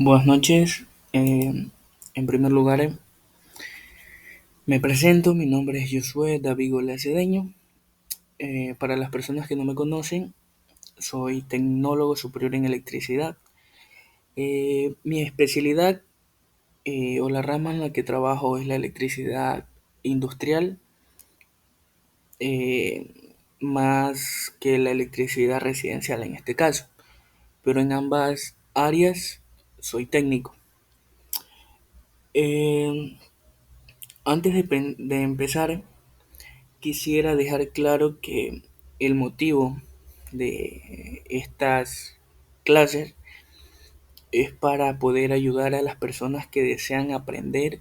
Buenas noches. En primer lugar, me presento. Mi nombre es Josué David Golea Cedeño. Para las personas que no me conocen, soy tecnólogo superior en electricidad. Mi especialidad o la rama en la que trabajo es la electricidad industrial, más que la electricidad residencial en este caso. Pero en ambas áreas soy técnico. Eh, antes de empezar, quisiera dejar claro que el motivo de estas clases es para poder ayudar a las personas que desean aprender,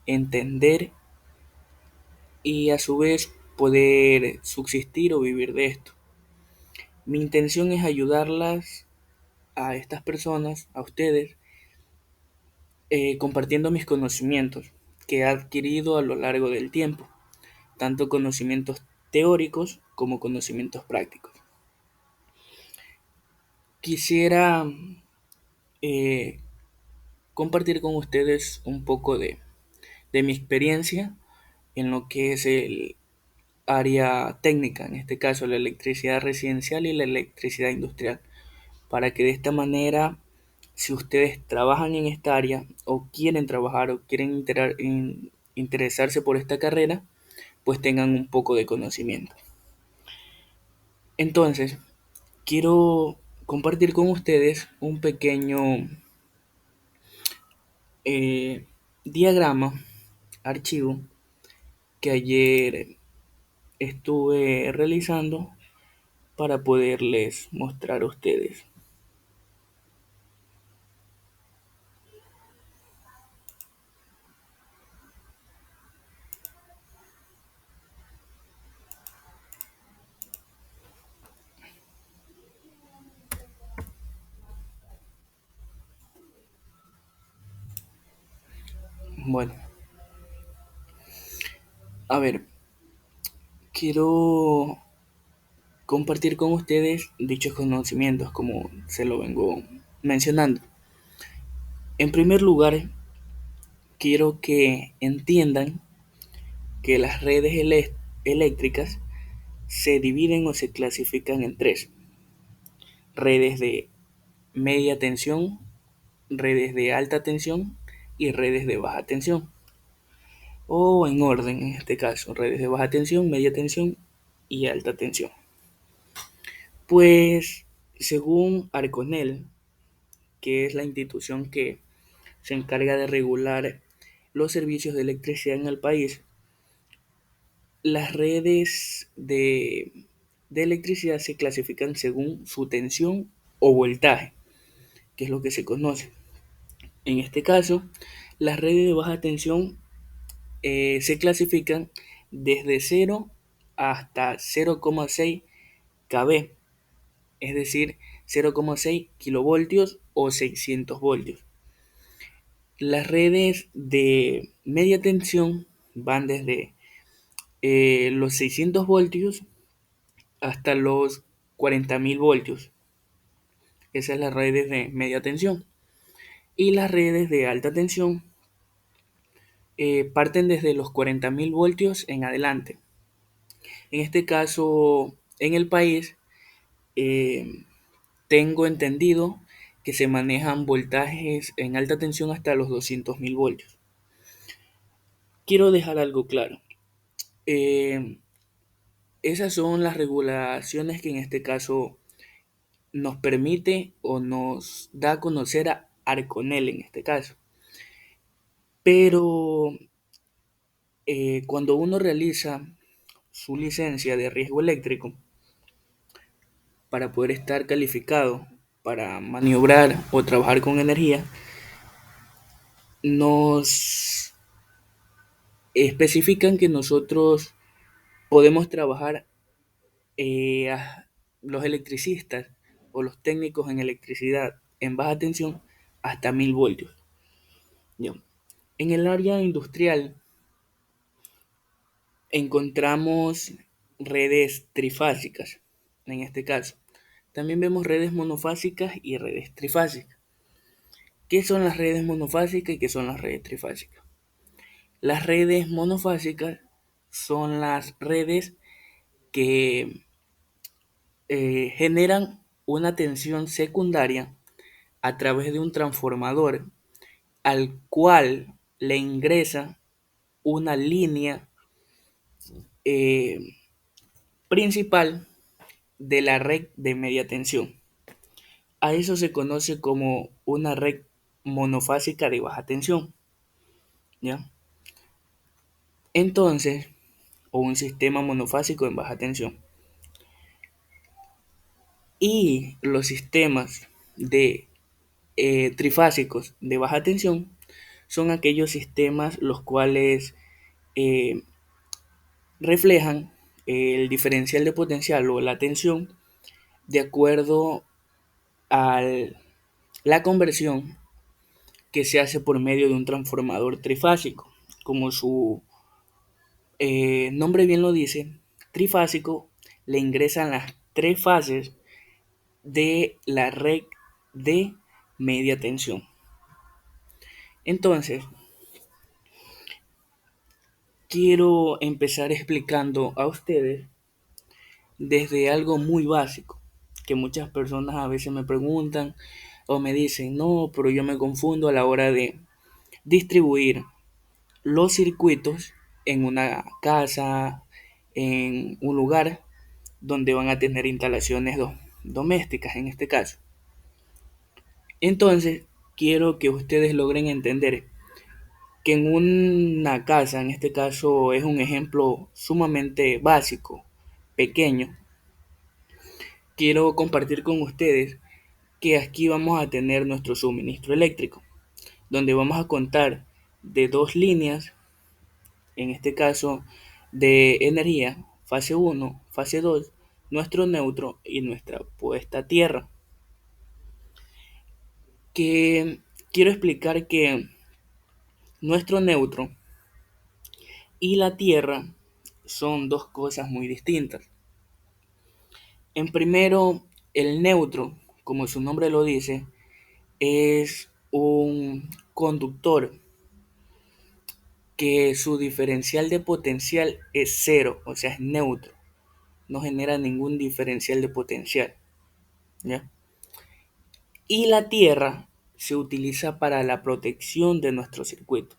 entender y a su vez poder subsistir o vivir de esto. Mi intención es ayudarlas a estas personas, a ustedes, compartiendo mis conocimientos que he adquirido a lo largo del tiempo, tanto conocimientos teóricos como conocimientos prácticos. Quisiera eh, compartir con ustedes un poco de mi experiencia en lo que es el área técnica, en este caso la electricidad residencial y la electricidad industrial, para que de esta manera, si ustedes trabajan en esta área o quieren trabajar o quieren interesarse por esta carrera, pues tengan un poco de conocimiento. Entonces, quiero compartir con ustedes un pequeño eh, diagrama, archivo, que ayer estuve realizando para poderles mostrar a ustedes. Bueno, a ver, quiero compartir con ustedes dichos conocimientos como se lo vengo mencionando. En primer lugar, quiero que entiendan que las redes eléctricas se dividen o se clasifican en tres: redes de media tensión, redes de alta tensión y redes de baja tensión. O en orden en este caso, redes de baja tensión, media tensión y alta tensión. Pues según Arconel, que es la institución que se encarga de regular los servicios de electricidad en el país, las redes de electricidad se clasifican según su tensión o voltaje, que es lo que se conoce. En este caso, las redes de baja tensión se clasifican desde 0 hasta 0,6 kV, es decir, 0,6 kilovoltios o 600 voltios. Las redes de media tensión van desde los 600 voltios hasta los 40.000 voltios. Esas son las redes de media tensión. Y las redes de alta tensión parten desde los 40.000 voltios en adelante. En este caso, en el país, eh, tengo entendido que se manejan voltajes en alta tensión hasta los 200.000 voltios. Quiero dejar algo claro. Eh, Esas son las regulaciones que en este caso nos permite o nos da a conocer a Arconel en este caso. Pero cuando uno realiza su licencia de riesgo eléctrico para poder estar calificado para maniobrar o trabajar con energía, nos especifican que nosotros podemos trabajar, los electricistas o los técnicos en electricidad en baja tensión hasta 1000 voltios. Ya. En el área industrial encontramos redes trifásicas, en este caso. También vemos redes monofásicas y redes trifásicas. ¿Qué son las redes monofásicas y qué son las redes trifásicas? Las redes monofásicas son las redes que generan una tensión secundaria a través de un transformador al cual le ingresa una línea eh, principal de la red de media tensión. A eso se conoce como una red monofásica de baja tensión, ¿ya? Entonces, o un sistema monofásico en baja tensión. Y los sistemas de trifásicos de baja tensión son aquellos sistemas los cuales eh, reflejan el diferencial de potencial o la tensión de acuerdo a la conversión que se hace por medio de un transformador trifásico. Como su nombre bien lo dice, trifásico le ingresan las tres fases de la red de media tensión. Entonces, quiero empezar explicando a ustedes desde algo muy básico, que muchas personas a veces me preguntan o me dicen, no, pero yo me confundo a la hora de distribuir los circuitos en una casa, en un lugar donde van a tener instalaciones domésticas en este caso. Entonces, quiero que ustedes logren entender que en una casa, en este caso es un ejemplo sumamente básico, pequeño, quiero compartir con ustedes que aquí vamos a tener nuestro suministro eléctrico, donde vamos a contar de dos líneas, en este caso de energía, fase uno, fase 2, nuestro neutro y nuestra puesta a tierra. Que quiero explicar que nuestro neutro y la tierra son dos cosas muy distintas. En primero, el neutro, como su nombre lo dice, es un conductor que su diferencial de potencial es cero, o sea, es neutro, no genera ningún diferencial de potencial, ¿ya? Y la tierra se utiliza para la protección de nuestro circuito.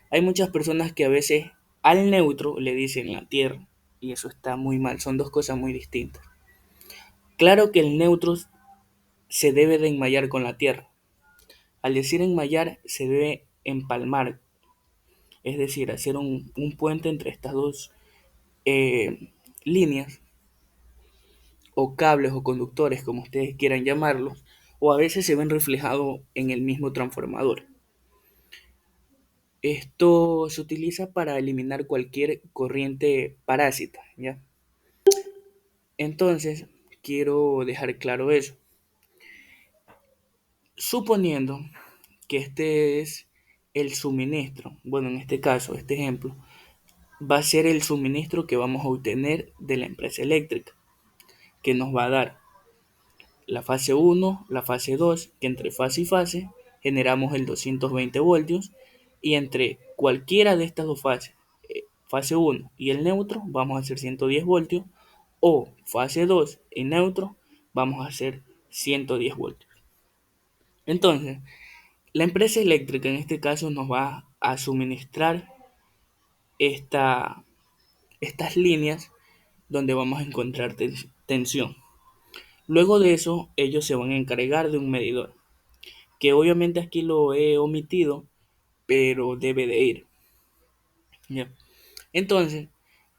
Hay muchas personas que a veces al neutro le dicen la tierra, y eso está muy mal, son dos cosas muy distintas. Claro que el neutro se debe de enmayar con la tierra. Al decir enmayar, se debe empalmar, es decir, hacer un puente entre estas dos eh, líneas o cables o conductores, como ustedes quieran llamarlos, o a veces se ven reflejados en el mismo transformador. Esto se utiliza para eliminar cualquier corriente parásita, ¿ya? Entonces, quiero dejar claro eso. Suponiendo que este es el suministro, bueno, en este caso, este ejemplo, va a ser el suministro que vamos a obtener de la empresa eléctrica, que nos va a dar la fase uno, la fase 2, que entre fase y fase generamos el 220 voltios, y entre cualquiera de estas dos fases, fase uno y el neutro, vamos a hacer 110 voltios, o fase 2 y neutro, vamos a hacer 110 voltios. Entonces, la empresa eléctrica en este caso nos va a suministrar esta, estas líneas donde vamos a encontrar tensión. Luego de eso, ellos se van a encargar de un medidor, que obviamente aquí lo he omitido, pero debe de ir. ¿Ya? Entonces,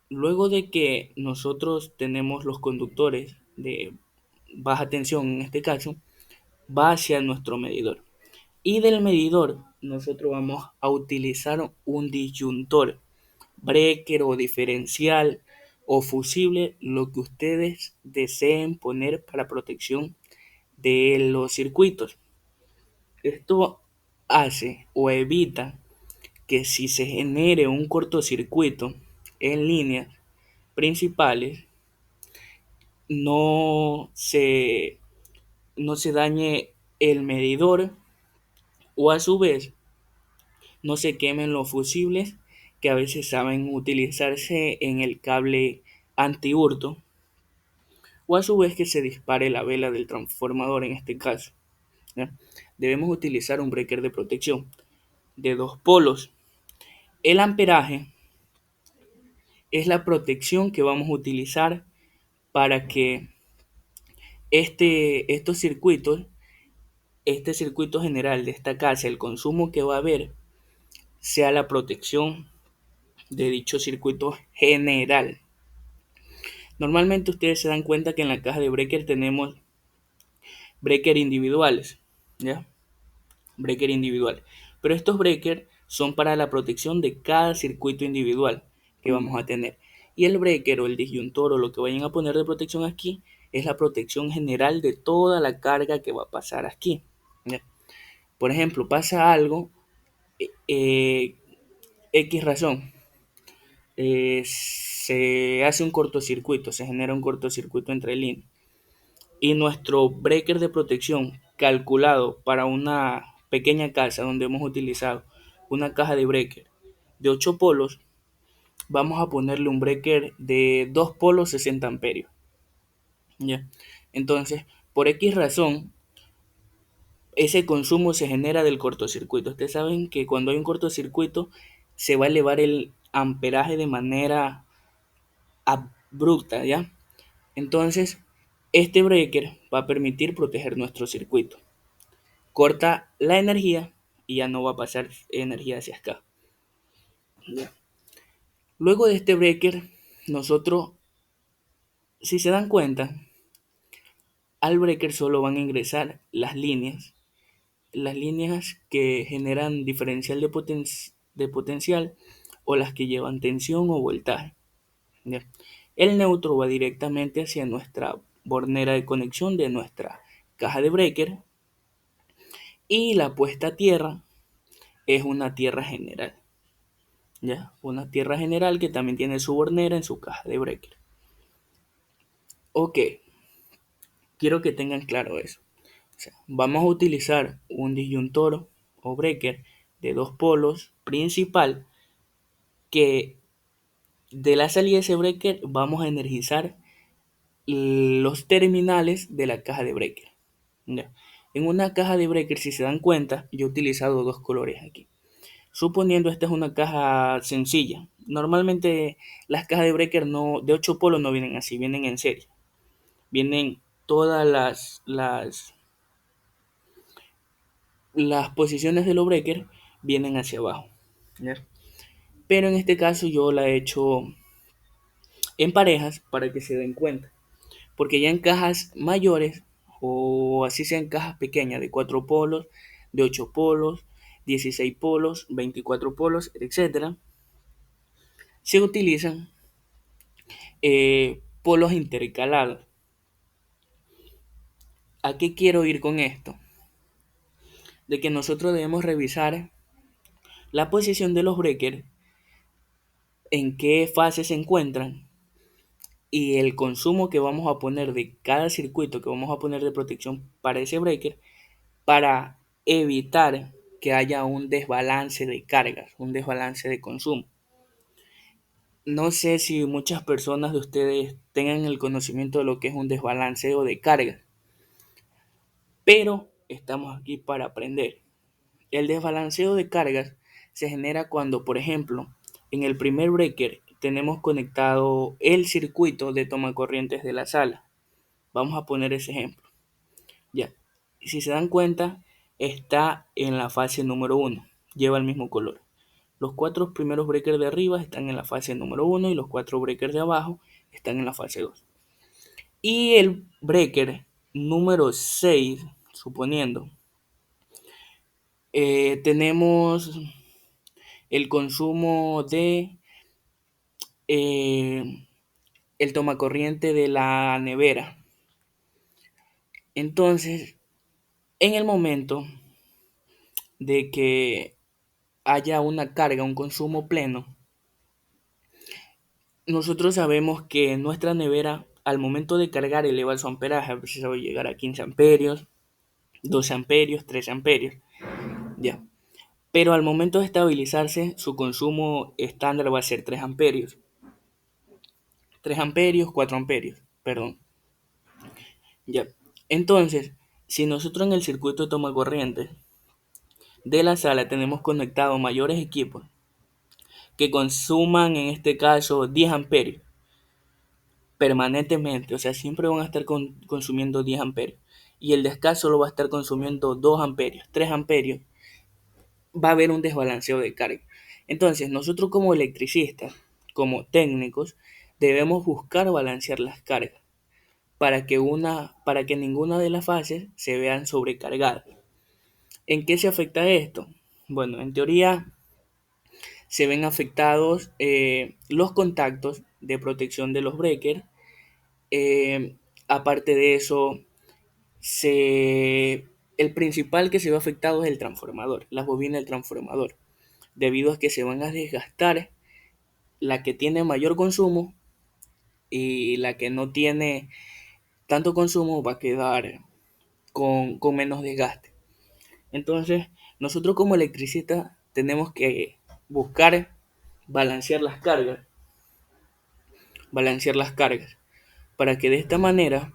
luego de que nosotros tenemos los conductores de baja tensión, en este caso, va hacia nuestro medidor. Y del medidor, nosotros vamos a utilizar un disyuntor, breaker o diferencial o fusible, lo que ustedes deseen poner para protección de los circuitos. Esto hace o evita que si se genere un cortocircuito en líneas principales, no se, no se dañe el medidor o a su vez no se quemen los fusibles que a veces saben utilizarse en el cable antihurto, o a su vez que se dispare la vela del transformador en este caso. ¿Ya? Debemos utilizar un breaker de protección de dos polos. El amperaje es la protección que vamos a utilizar para que estos circuitos, este circuito general de esta casa, el consumo que va a haber, sea la protección de dicho circuito general. Normalmente ustedes se dan cuenta que en la caja de breaker tenemos breaker individuales, ¿ya? Breaker individual. Pero estos breakers son para la protección de cada circuito individual que vamos a tener. Y el breaker o el disyuntor o lo que vayan a poner de protección aquí es la protección general de toda la carga que va a pasar aquí, ¿ya? Por ejemplo, pasa algo, eh, X razón, se hace un cortocircuito, se genera un cortocircuito entre líneas. Y nuestro breaker de protección calculado para una pequeña casa donde hemos utilizado una caja de breaker de 8 polos, vamos a ponerle un breaker de 2 polos 60 amperios. ¿Ya? Entonces, por X razón, ese consumo se genera del cortocircuito. Ustedes saben que cuando hay un cortocircuito se va a elevar el amperaje de manera abrupta, ¿ya? Entonces, este breaker va a permitir proteger nuestro circuito. Corta la energía y ya no va a pasar energía hacia acá. ¿Ya? Luego de este breaker, nosotros, si se dan cuenta, al breaker solo van a ingresar las líneas que generan diferencial de potencial o las que llevan tensión o voltaje. ¿Ya? El neutro va directamente hacia nuestra bornera de conexión de nuestra caja de breaker y la puesta a tierra es una tierra general. ¿Ya? Una tierra general que también tiene su bornera en su caja de breaker. Ok, quiero que tengan claro eso. O sea, vamos a utilizar un disyuntor o breaker de dos polos principal que de la salida de ese breaker vamos a energizar los terminales de la caja de breaker. ¿Ya? En una caja de breaker, si se dan cuenta, yo he utilizado dos colores aquí. Suponiendo esta es una caja sencilla. Normalmente las cajas de breaker de 8 polos no vienen así, vienen en serie. Vienen todas las posiciones de los breakers vienen hacia abajo. ¿Ya? Pero en este caso yo la he hecho en parejas para que se den cuenta. Porque ya en cajas mayores, o así sean cajas pequeñas de 4 polos, de 8 polos, 16 polos, 24 polos, etcétera, se utilizan polos intercalados. ¿A qué quiero ir con esto? De que nosotros debemos revisar la posición de los breakers, en qué fase se encuentran y el consumo que vamos a poner de cada circuito que vamos a poner de protección para ese breaker para evitar que haya un desbalance de cargas, un desbalance de consumo. No sé si muchas personas de ustedes tengan el conocimiento de lo que es un desbalanceo de cargas, pero estamos aquí para aprender. El desbalanceo de cargas se genera cuando, por ejemplo, en el primer breaker tenemos conectado el circuito de toma corrientes de la sala. Vamos a poner ese ejemplo. Ya. Si se dan cuenta, está en la fase número 1. Lleva el mismo color. Los 4 primeros breakers de arriba están en la fase número 1 y los 4 breakers de abajo están en la fase 2. Y el breaker número 6, suponiendo, tenemos el consumo de eh, el tomacorriente de la nevera. Entonces, en el momento de que haya una carga, un consumo pleno, nosotros sabemos que nuestra nevera al momento de cargar eleva su amperaje, a veces va a llegar a 15 amperios, 12 amperios, 13 amperios. ¿ya? Pero al momento de estabilizarse, su consumo estándar va a ser 3 amperios. 3 amperios, 4 amperios, perdón. Ya. Entonces, si nosotros en el circuito de toma corriente de la sala tenemos conectados mayores equipos que consuman en este caso 10 amperios permanentemente, o sea, siempre van a estar consumiendo 10 amperios, y el de acá solo va a estar consumiendo 2 amperios, 3 amperios, va a haber un desbalanceo de carga. Entonces, nosotros como electricistas, como técnicos, debemos buscar balancear las cargas para que ninguna de las fases se vean sobrecargadas. ¿En qué se afecta esto? Bueno, en teoría se ven afectados los contactos de protección de los breakers. Eh, Aparte de eso, el principal que se ve afectado es el transformador, las bobinas del transformador, debido a que se van a desgastar la que tiene mayor consumo, y la que no tiene tanto consumo va a quedar con menos desgaste. Entonces, nosotros como electricistas tenemos que buscar balancear balancear las cargas, para que de esta manera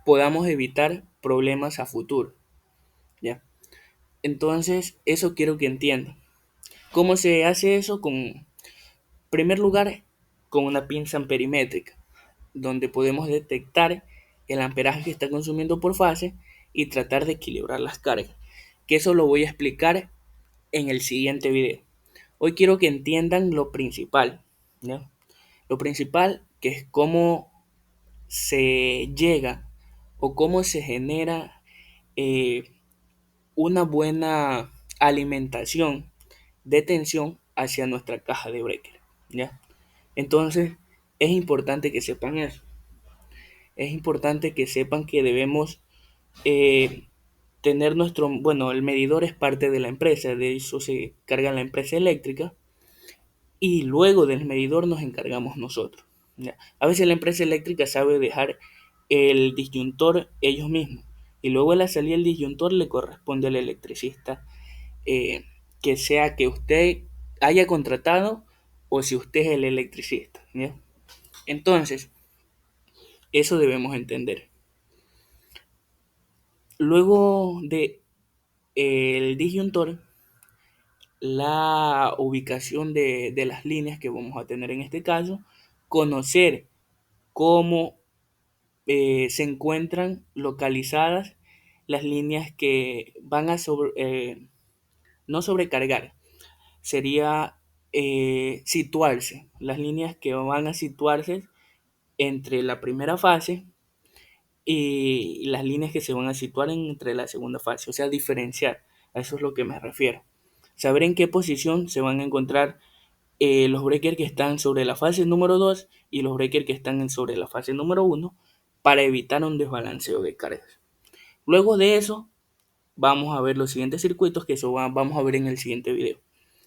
podamos evitar problemas a futuro, ¿ya? Entonces, eso quiero que entiendan. ¿Cómo se hace eso? En primer lugar, con una pinza amperimétrica, donde podemos detectar el amperaje que está consumiendo por fase y tratar de equilibrar las cargas. Que eso lo voy a explicar en el siguiente video. Hoy quiero que entiendan lo principal, ¿no? Lo principal, que es cómo se llega o cómo se genera eh, una buena alimentación de tensión hacia nuestra caja de breaker, ¿ya? Entonces, es importante que sepan eso. Es importante que sepan que debemos eh, tener bueno, el medidor es parte de la empresa, de eso se carga la empresa eléctrica, y luego del medidor nos encargamos nosotros, ¿ya? A veces la empresa eléctrica sabe dejar el disyuntor ellos mismos, y luego a la salida del disyuntor le corresponde al electricista, que sea que usted haya contratado o si usted es el electricista, ¿ya? Entonces, eso debemos entender. Luego de el disyuntor, la ubicación de las líneas que vamos a tener en este caso, conocer cómo se encuentran localizadas las líneas que van a no sobrecargar, sería situarse, las líneas que van a situarse entre la primera fase y las líneas que se van a situar entre la segunda fase, o sea, diferenciar, a eso es lo que me refiero. Saber en qué posición se van a encontrar los breakers que están sobre la fase número 2 y los breakers que están sobre la fase número 1 para evitar un desbalanceo de cargas. Luego de eso, vamos a ver los siguientes circuitos que eso vamos a ver en el siguiente video.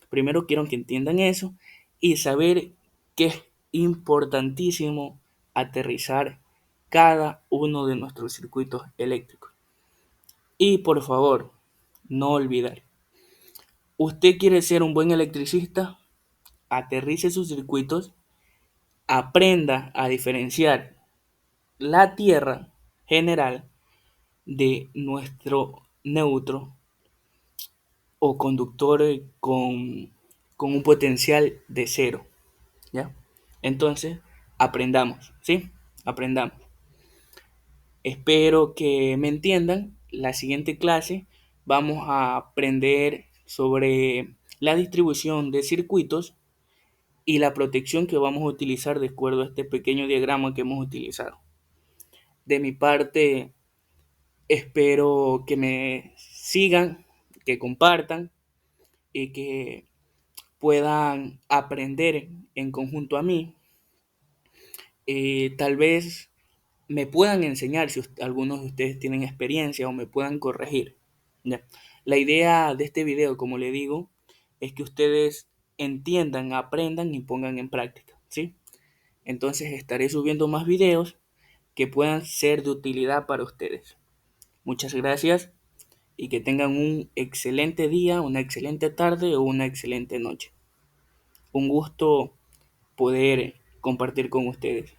Primero quiero que entiendan eso y saber que es importantísimo aterrizar cada uno de nuestros circuitos eléctricos. Y por favor, no olvidar, usted quiere ser un buen electricista, aterrice sus circuitos, aprenda a diferenciar la tierra general de nuestro neutro o conductor con un potencial de cero, ¿ya? Entonces, aprendamos, ¿sí? Aprendamos. Espero que me entiendan. La siguiente clase vamos a aprender sobre la distribución de circuitos y la protección que vamos a utilizar de acuerdo a este pequeño diagrama que hemos utilizado. De mi parte, espero que me sigan, que compartan y que puedan aprender en conjunto a mí. Tal vez me puedan enseñar si algunos de ustedes tienen experiencia o me puedan corregir, ¿ya? La idea de este video, como le digo, es que ustedes entiendan, aprendan y pongan en práctica, ¿sí? Entonces estaré subiendo más videos que puedan ser de utilidad para ustedes. Muchas gracias y que tengan un excelente día, una excelente tarde o una excelente noche. Un gusto poder compartir con ustedes.